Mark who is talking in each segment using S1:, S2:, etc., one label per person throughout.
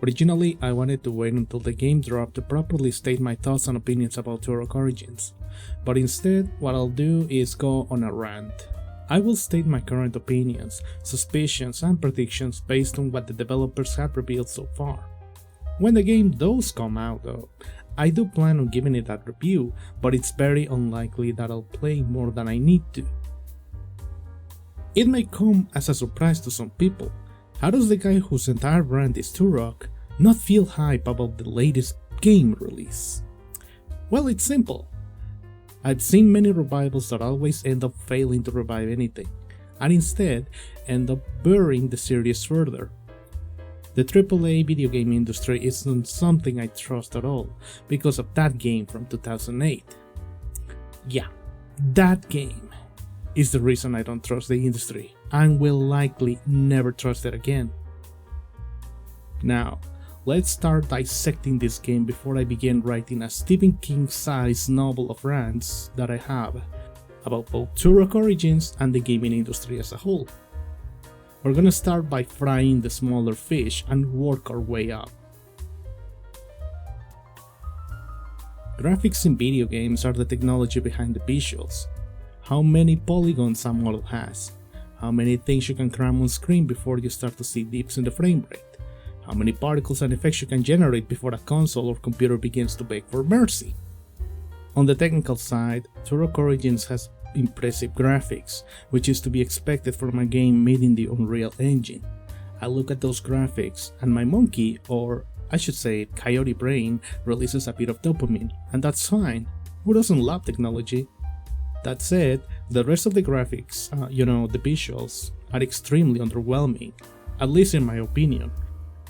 S1: Originally, I wanted to wait until the game dropped to properly state my thoughts and opinions about Turok Origins, but instead, what I'll do is go on a rant. I will state my current opinions, suspicions, and predictions based on what the developers have revealed so far. When the game does come out though, I do plan on giving it that review, but it's very unlikely that I'll play more than I need to. It may come as a surprise to some people. How does the guy whose entire brand is Turok not feel hype about the latest game release? Well, it's simple. I've seen many revivals that always end up failing to revive anything, and instead end up burying the series further. The AAA video game industry isn't something I trust at all because of that game from 2008. Yeah, that game is the reason I don't trust the industry and will likely never trust it again. Now, let's start dissecting this game before I begin writing a Stephen King-sized novel of rants that I have about both Turok Origins and the gaming industry as a whole. We're gonna start by frying the smaller fish and work our way up. Graphics in video games are the technology behind the visuals. How many polygons a model has, how many things you can cram on screen before you start to see dips in the frame rate, how many particles and effects you can generate before a console or computer begins to beg for mercy. On the technical side, Turok Origins has impressive graphics, which is to be expected from a game made in the Unreal Engine. I look at those graphics and my monkey, or I should say coyote brain, releases a bit of dopamine, and that's fine. Who doesn't love technology? That said, the rest of the graphics, the visuals, are extremely underwhelming, at least in my opinion,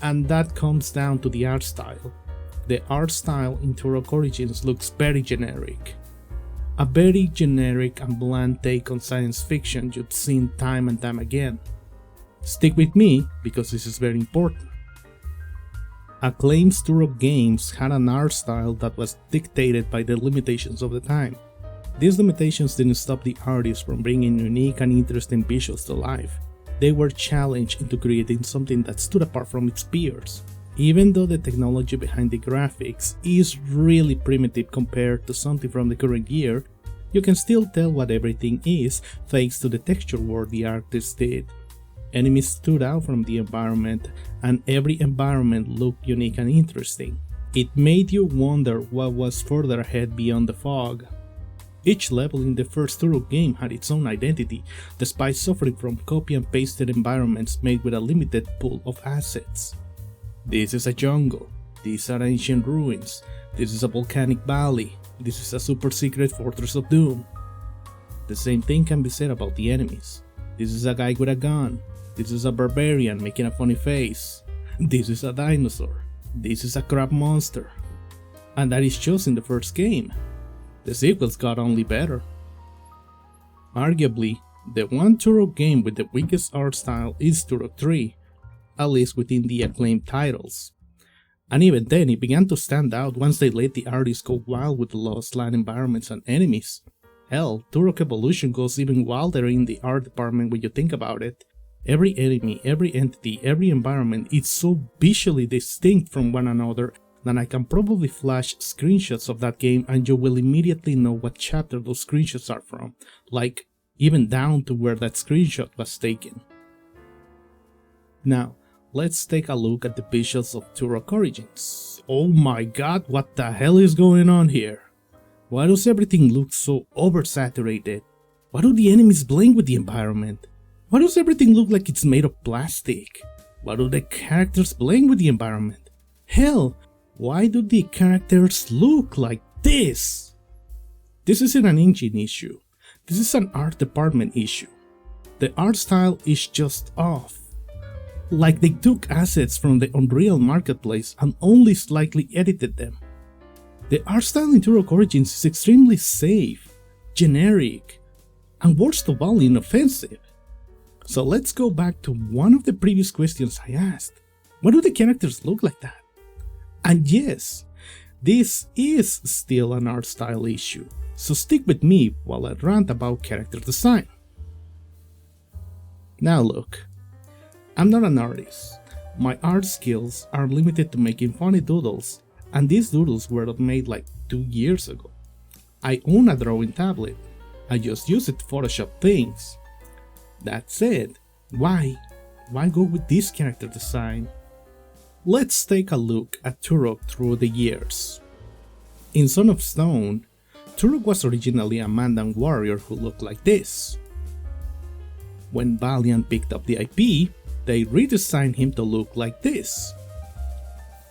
S1: and that comes down to the art style. The art style in Turok Origins looks very generic. A very generic and bland take on science fiction you've seen time and time again. Stick with me, because this is very important. Acclaimed Turok games had an art style that was dictated by the limitations of the time. These limitations didn't stop the artists from bringing unique and interesting visuals to life. They were challenged into creating something that stood apart from its peers. Even though the technology behind the graphics is really primitive compared to something from the current year, you can still tell what everything is thanks to the texture work the artists did. Enemies stood out from the environment, and every environment looked unique and interesting. It made you wonder what was further ahead beyond the fog. Each level in the first Turok game had its own identity, despite suffering from copy and pasted environments made with a limited pool of assets. This is a jungle, these are ancient ruins, this is a volcanic valley, this is a super secret fortress of doom. The same thing can be said about the enemies. This is a guy with a gun, this is a barbarian making a funny face, this is a dinosaur, this is a crab monster. And that is just in the first game. The sequels got only better. Arguably, the one Turok game with the weakest art style is Turok 3, at least within the acclaimed titles. And even then it began to stand out once they let the artists go wild with the lost land environments and enemies. Hell, Turok Evolution goes even wilder in the art department when you think about it. Every enemy, every entity, every environment is so visually distinct from one another that I can probably flash screenshots of that game and you will immediately know what chapter those screenshots are from, like even down to where that screenshot was taken. Now, let's take a look at the visuals of Turok Origins. Oh my god, what the hell is going on here? Why does everything look so oversaturated? Why do the enemies blend with the environment? Why does everything look like it's made of plastic? Why do the characters blend with the environment? Hell, why do the characters look like this? This isn't an engine issue. This is an art department issue. The art style is just off. Like they took assets from the Unreal Marketplace and only slightly edited them. The art style in Turok Origins is extremely safe, generic, and worst of all inoffensive. So let's go back to one of the previous questions I asked. Why do the characters look like that? And yes, this is still an art style issue, so stick with me while I rant about character design. Now look, I'm not an artist, My art skills are limited to making funny doodles, and these doodles were made like 2 years ago. I own a drawing tablet. I just use it to Photoshop things. That said, why go with this character design? Let's take a look at Turok through the years. In Son of Stone, Turok was originally a Mandan warrior who looked like this. When Valiant picked up the IP, they redesigned him to look like this.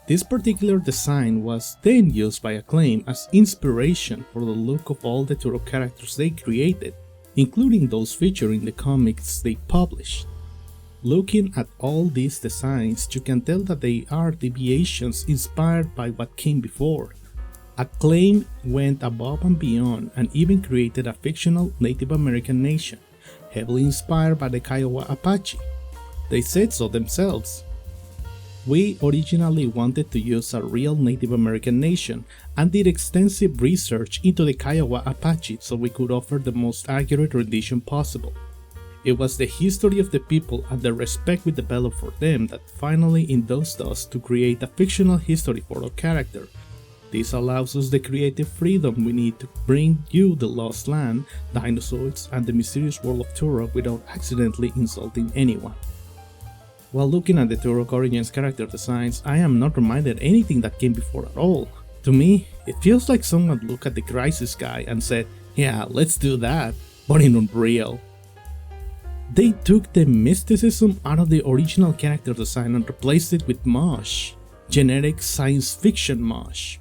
S1: This particular design was then used by Acclaim as inspiration for the look of all the Turok characters they created, including those featured in the comics they published. Looking at all these designs, you can tell that they are deviations inspired by what came before. Acclaim went above and beyond and even created a fictional Native American nation, heavily inspired by the Kiowa Apache. They said so themselves. We originally wanted to use a real Native American nation and did extensive research into the Kiowa Apache so we could offer the most accurate rendition possible. It was the history of the people and the respect we developed for them that finally endorsed us to create a fictional history for our character. This allows us the creative freedom we need to bring you the Lost Land, dinosaurs, and the mysterious world of Turok without accidentally insulting anyone. While looking at the Turok Origins character designs, I am not reminded anything that came before at all. To me, it feels like someone looked at the Crisis guy and said, yeah, let's do that, but in Unreal. They took the mysticism out of the original character design and replaced it with mosh, generic science fiction mosh.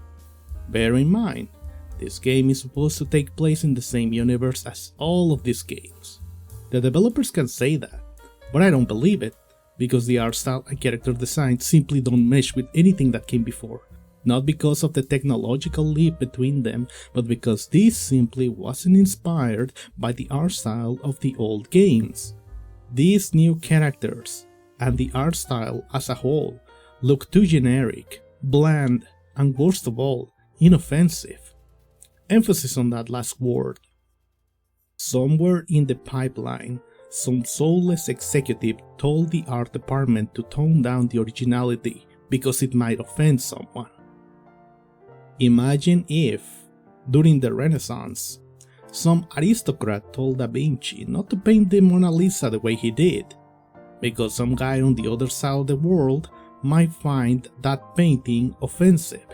S1: Bear in mind, this game is supposed to take place in the same universe as all of these games. The developers can say that, but I don't believe it, because the art style and character design simply don't mesh with anything that came before. Not because of the technological leap between them, but because this simply wasn't inspired by the art style of the old games. These new characters, and the art style as a whole, look too generic, bland, and worst of all, inoffensive. Emphasis on that last word. Somewhere in the pipeline, some soulless executive told the art department to tone down the originality because it might offend someone. Imagine if, during the Renaissance, some aristocrat told Da Vinci not to paint the Mona Lisa the way he did, because some guy on the other side of the world might find that painting offensive.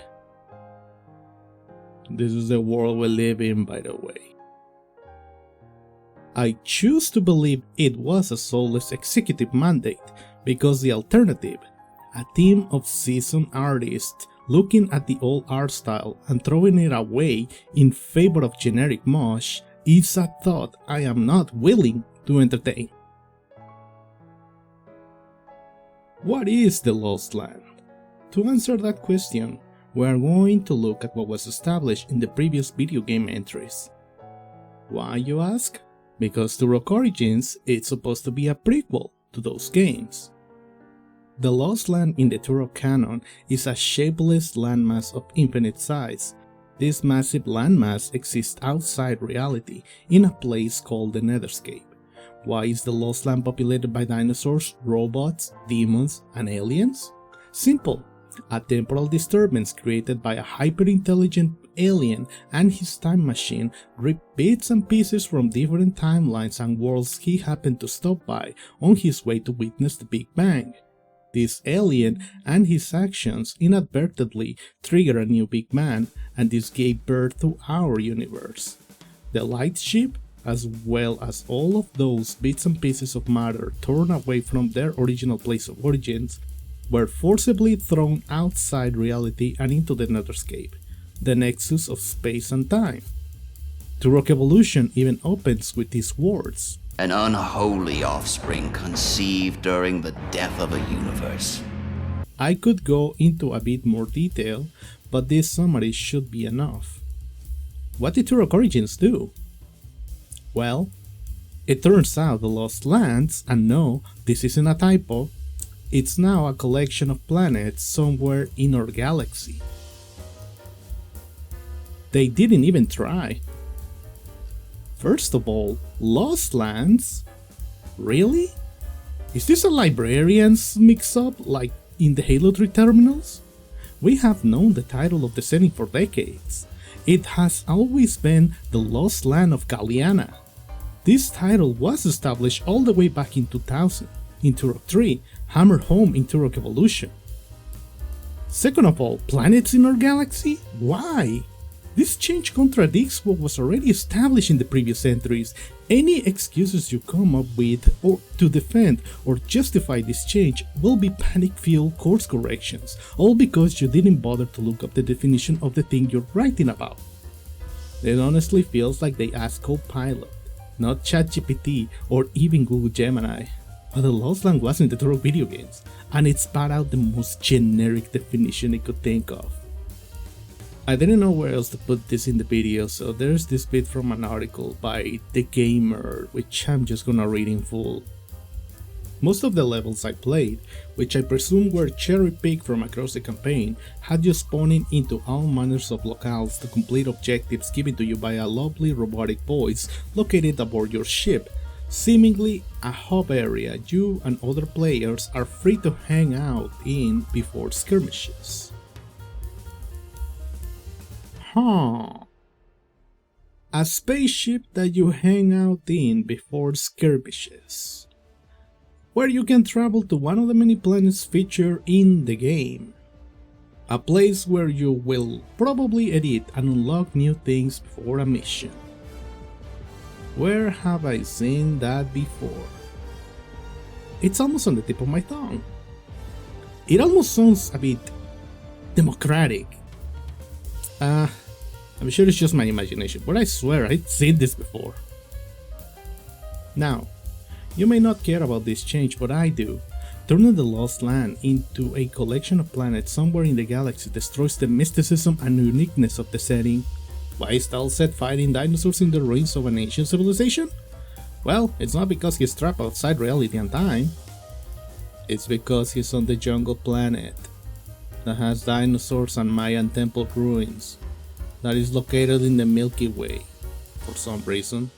S1: This is the world we live in, by the way. I choose to believe it was a soulless executive mandate, because the alternative, a team of seasoned artists looking at the old art style and throwing it away in favor of generic mosh, is a thought I am not willing to entertain. What is the Lost Land? To answer that question, we are going to look at what was established in the previous video game entries. Why, you ask? Because Turok Origins is supposed to be a prequel to those games. The Lost Land in the Turok canon is a shapeless landmass of infinite size. This massive landmass exists outside reality, in a place called the Netherscape. Why is the Lost Land populated by dinosaurs, robots, demons, and aliens? Simple. A temporal disturbance created by a hyper-intelligent alien and his time machine ripped bits and pieces from different timelines and worlds he happened to stop by on his way to witness the Big Bang. This alien and his actions inadvertently triggered a new Big Bang, and this gave birth to our universe. The light ship, as well as all of those bits and pieces of matter torn away from their original place of origins, were forcibly thrown outside reality and into the Netherscape, the nexus of space and time. Turok Evolution even opens with these words:
S2: an unholy offspring conceived during the death of a universe.
S1: I could go into a bit more detail, but this summary should be enough. What did Turok Origins do? Well, it turns out the Lost Lands, and no, this isn't a typo, it's now a collection of planets somewhere in our galaxy. They didn't even try. First of all, Lost Lands? Really? Is this a librarian's mix-up like in the Halo 3 terminals? We have known the title of the setting for decades. It has always been the Lost Land of Galliana. This title was established all the way back in 2000, in Turok 3, hammered home in Turok Evolution. Second of all, planets in our galaxy? Why? This change contradicts what was already established in the previous entries. Any excuses you come up with or to defend or justify this change will be panic-fueled course corrections, all because you didn't bother to look up the definition of the thing you're writing about. It honestly feels like they asked Copilot, not ChatGPT or even Google Gemini. But the Lost Land wasn't the Turok video games, and it spat out the most generic definition it could think of. I didn't know where else to put this in the video, so there's this bit from an article by The Gamer, which I'm just gonna read in full. Most of the levels I played, which I presume were cherry-picked from across the campaign, had you spawning into all manners of locales to complete objectives given to you by a lovely robotic voice located aboard your ship, seemingly a hub area you and other players are free to hang out in before skirmishes. A spaceship that you hang out in before skirmishes, where you can travel to one of the many planets featured in the game. A place where you will probably edit and unlock new things before a mission. Where have I seen that before? It's almost on the tip of my tongue. It almost sounds a bit democratic. I'm sure it's just my imagination, but I swear I've seen this before. Now, you may not care about this change, but I do. Turning the Lost Land into a collection of planets somewhere in the galaxy destroys the mysticism and uniqueness of the setting. Why is Talset fighting dinosaurs in the ruins of an ancient civilization? Well, it's not because he's trapped outside reality and time. It's because he's on the jungle planet that has dinosaurs and Mayan temple ruins, that is located in the Milky Way, for some reason.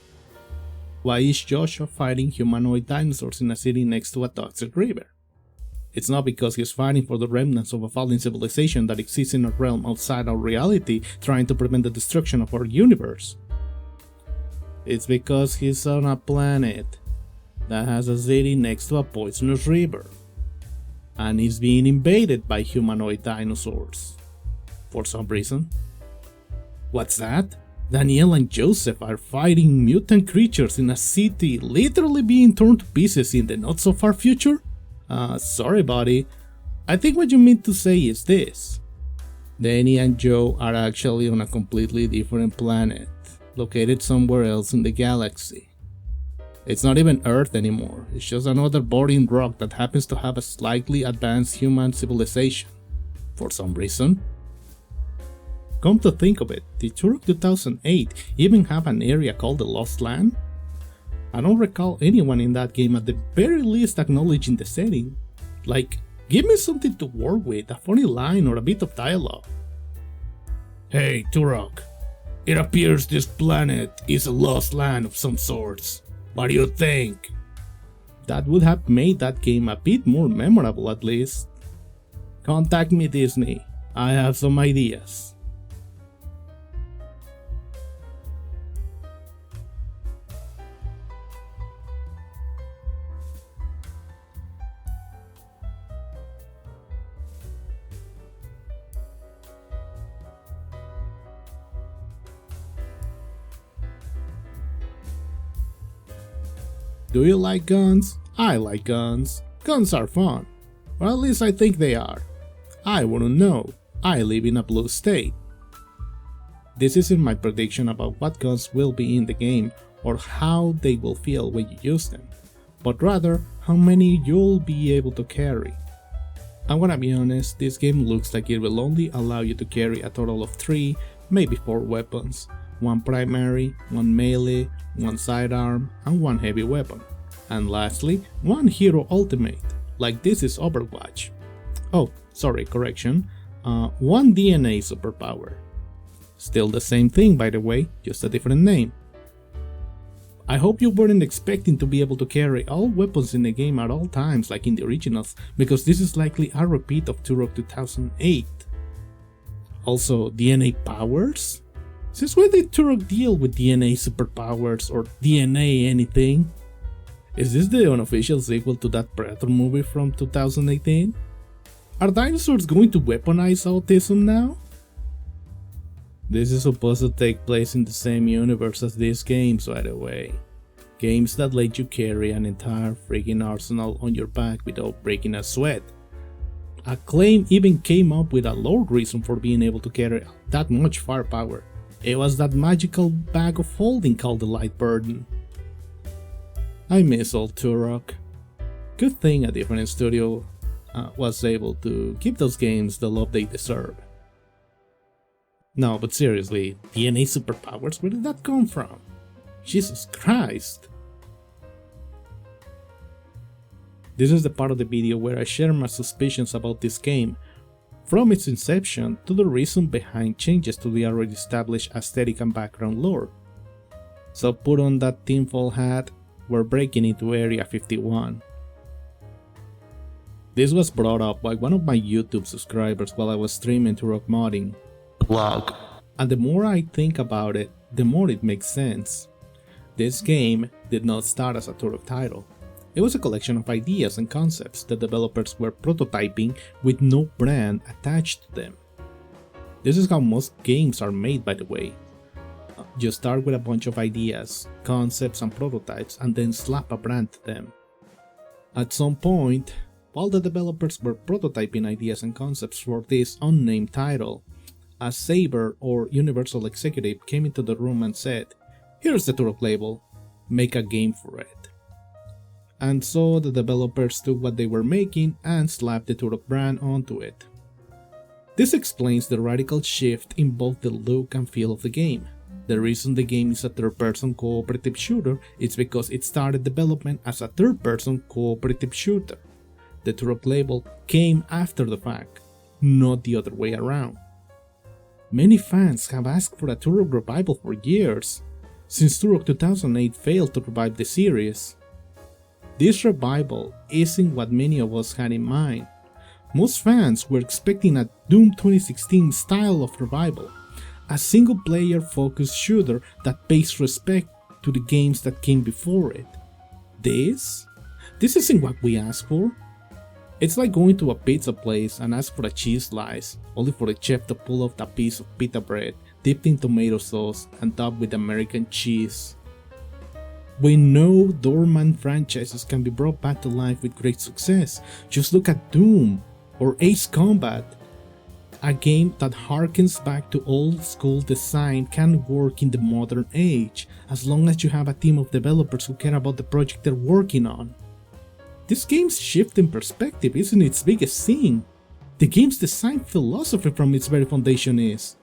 S1: Why is Joshua fighting humanoid dinosaurs in a city next to a toxic river? It's not because he's fighting for the remnants of a fallen civilization that exists in a realm outside our reality, trying to prevent the destruction of our universe. It's because he's on a planet that has a city next to a poisonous river, and is being invaded by humanoid dinosaurs, for some reason. What's that? Danielle and Joseph are fighting mutant creatures in a city literally being torn to pieces in the not so far future? Sorry buddy, I think what you mean to say is this. Danny and Joe are actually on a completely different planet, located somewhere else in the galaxy. It's not even Earth anymore, it's just another boring rock that happens to have a slightly advanced human civilization, for some reason. Come to think of it, did Turok 2008 even have an area called the Lost Land? I don't recall anyone in that game at the very least acknowledging the setting. Like, give me something to work with, a funny line or a bit of dialogue. Hey Turok, it appears this planet is a lost land of some sorts. What do you think? That would have made that game a bit more memorable at least. Contact me Disney, I have some ideas. Do you like guns? I like guns. Guns are fun. Or at least I think they are. I wouldn't know. I live in a blue state. This isn't my prediction about what guns will be in the game or how they will feel when you use them, but rather how many you'll be able to carry. I'm gonna be honest, this game looks like it will only allow you to carry a total of 3, maybe 4 weapons. 1 primary, 1 melee, 1 sidearm, and 1 heavy weapon. And lastly, 1 hero ultimate, like this is Overwatch. Oh, sorry, correction. 1 DNA superpower. Still the same thing by the way, just a different name. I hope you weren't expecting to be able to carry all weapons in the game at all times like in the originals, because this is likely a repeat of Turok 2008. Also, DNA powers? Since when did Turok deal with DNA superpowers or DNA anything? Is this the unofficial sequel to that Predator movie from 2018? Are dinosaurs going to weaponize autism now? This is supposed to take place in the same universe as these games, by the way. Games that let you carry an entire freaking arsenal on your back without breaking a sweat. Acclaim even came up with a lore reason for being able to carry that much firepower. It was that magical bag of holding called the Light Burden. I miss old Turok. Good thing a different studio was able to give those games the love they deserve. No, but seriously, DNA superpowers, where did that come from? Jesus Christ! This is the part of the video where I share my suspicions about this game, from its inception to the reason behind changes to the already established aesthetic and background lore. So put on that tinfoil hat, we're breaking into Area 51. This was brought up by one of my YouTube subscribers while I was streaming Turok modding.
S3: Vlog.
S1: And the more I think about it, the more it makes sense. This game did not start as a Turok title. It was a collection of ideas and concepts that developers were prototyping with no brand attached to them. This is how most games are made, by the way. You start with a bunch of ideas, concepts and prototypes, and then slap a brand to them. At some point, while the developers were prototyping ideas and concepts for this unnamed title, a Saber or Universal executive came into the room and said, "Here's the Turok label, make a game for it." And so the developers took what they were making and slapped the Turok brand onto it. This explains the radical shift in both the look and feel of the game. The reason the game is a third-person cooperative shooter is because it started development as a third-person cooperative shooter. The Turok label came after the fact, not the other way around. Many fans have asked for a Turok revival for years, since Turok 2008 failed to revive the series. This revival isn't what many of us had in mind. Most fans were expecting a Doom 2016 style of revival, a single-player focused shooter that pays respect to the games that came before it. This isn't what we asked for. It's like going to a pizza place and ask for a cheese slice, only for the chef to pull off a piece of pita bread dipped in tomato sauce and topped with American cheese. We know dormant franchises can be brought back to life with great success. Just look at Doom or Ace Combat. A game that harkens back to old school design can work in the modern age, as long as you have a team of developers who care about the project they're working on. This game's shift in perspective isn't its biggest thing. The game's design philosophy from its very foundation is.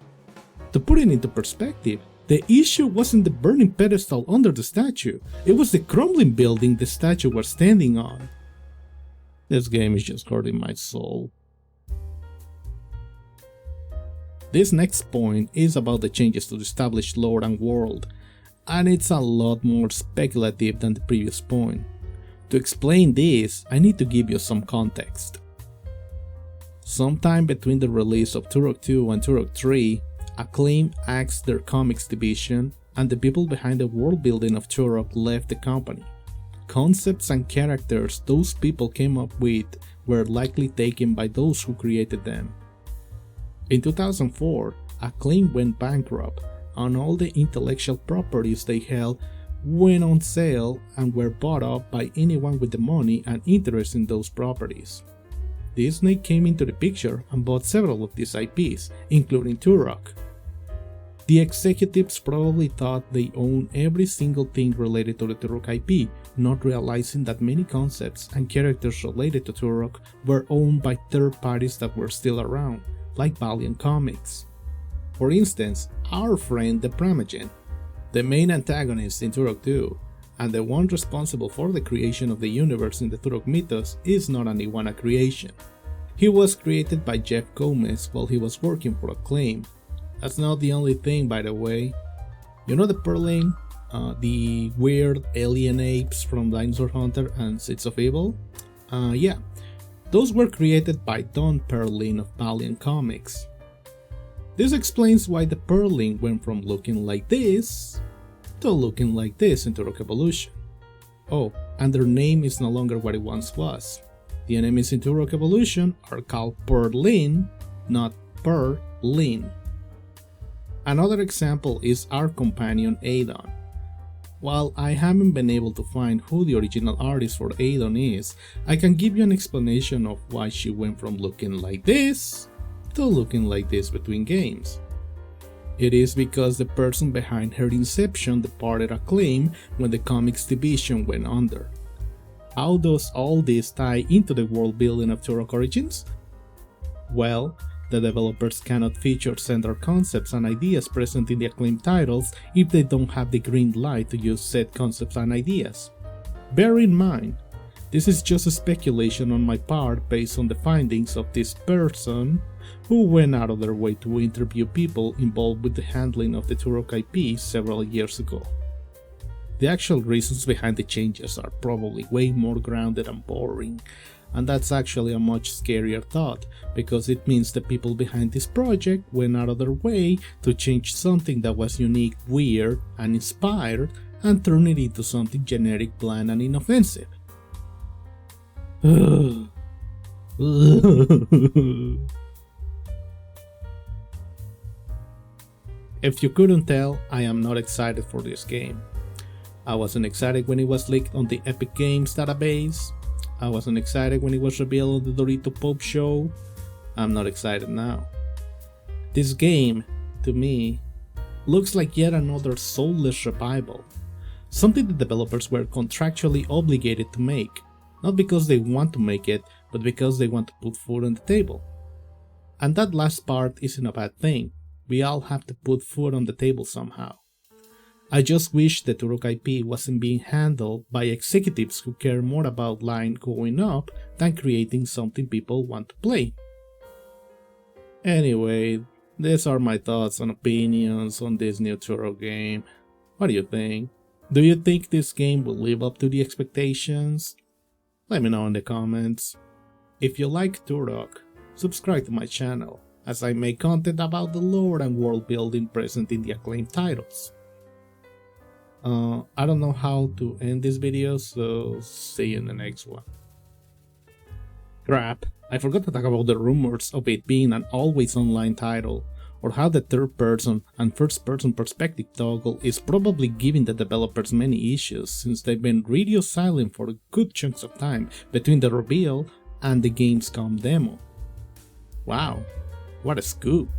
S1: To put it into perspective, the issue wasn't the burning pedestal under the statue, it was the crumbling building the statue was standing on. This game is just hurting my soul. This next point is about the changes to the established lore and world, and it's a lot more speculative than the previous point. To explain this, I need to give you some context. Sometime between the release of Turok 2 and Turok 3, Acclaim axed their comics division, and the people behind the world building of Turok left the company. Concepts and characters those people came up with were likely taken by those who created them. In 2004, Acclaim went bankrupt, and all the intellectual properties they held went on sale and were bought up by anyone with the money and interest in those properties. Disney came into the picture and bought several of these IPs, including Turok. The executives probably thought they owned every single thing related to the Turok IP, not realizing that many concepts and characters related to Turok were owned by third parties that were still around, like Valiant Comics. For instance, our friend the Primogen, the main antagonist in Turok 2, and the one responsible for the creation of the universe in the Turok mythos, is not an Iwana creation. He was created by Jeff Gomez while he was working for Acclaim. That's not the only thing, by the way. You know the Perlin? the weird alien apes from Dinosaur Hunter and Seeds of Evil. Yeah, those were created by Don Perlin of Valiant Comics. This explains why the Perlin went from looking like this to looking like this in Turok Evolution. Oh, and their name is no longer what it once was. The enemies in Turok Evolution are called Perlin, not Perlin. Another example is our companion Adon. While I haven't been able to find who the original artist for Adon is, I can give you an explanation of why she went from looking like this to looking like this between games. It is because the person behind her inception departed Acclaim when the comics division went under. How does all this tie into the world building of Turok Origins? Well, the developers cannot feature central concepts and ideas present in the Acclaim titles if they don't have the green light to use said concepts and ideas. Bear in mind, this is just a speculation on my part based on the findings of this person who went out of their way to interview people involved with the handling of the Turok IP several years ago. The actual reasons behind the changes are probably way more grounded and boring, and that's actually a much scarier thought, because it means the people behind this project went out of their way to change something that was unique, weird, and inspired, and turn it into something generic, bland, and inoffensive. If you couldn't tell, I am not excited for this game. I wasn't excited when it was leaked on the Epic Games database. I wasn't excited when it was revealed on the Dorito Pope show. I'm not excited now. This game, to me, looks like yet another soulless revival. Something the developers were contractually obligated to make, not because they want to make it, but because they want to put food on the table. And that last part isn't a bad thing. We all have to put food on the table somehow. I just wish the Turok IP wasn't being handled by executives who care more about line going up than creating something people want to play. Anyway, these are my thoughts and opinions on this new Turok game. What do you think? Do you think this game will live up to the expectations? Let me know in the comments. If you like Turok, subscribe to my channel, as I make content about the lore and world building present in the Acclaim titles. I don't know how to end this video, so see you in the next one. Crap, I forgot to talk about the rumors of it being an always online title, or how the third person and first person perspective toggle is probably giving the developers many issues, since they've been radio silent for good chunks of time between the reveal and the Gamescom demo. Wow, what a scoop.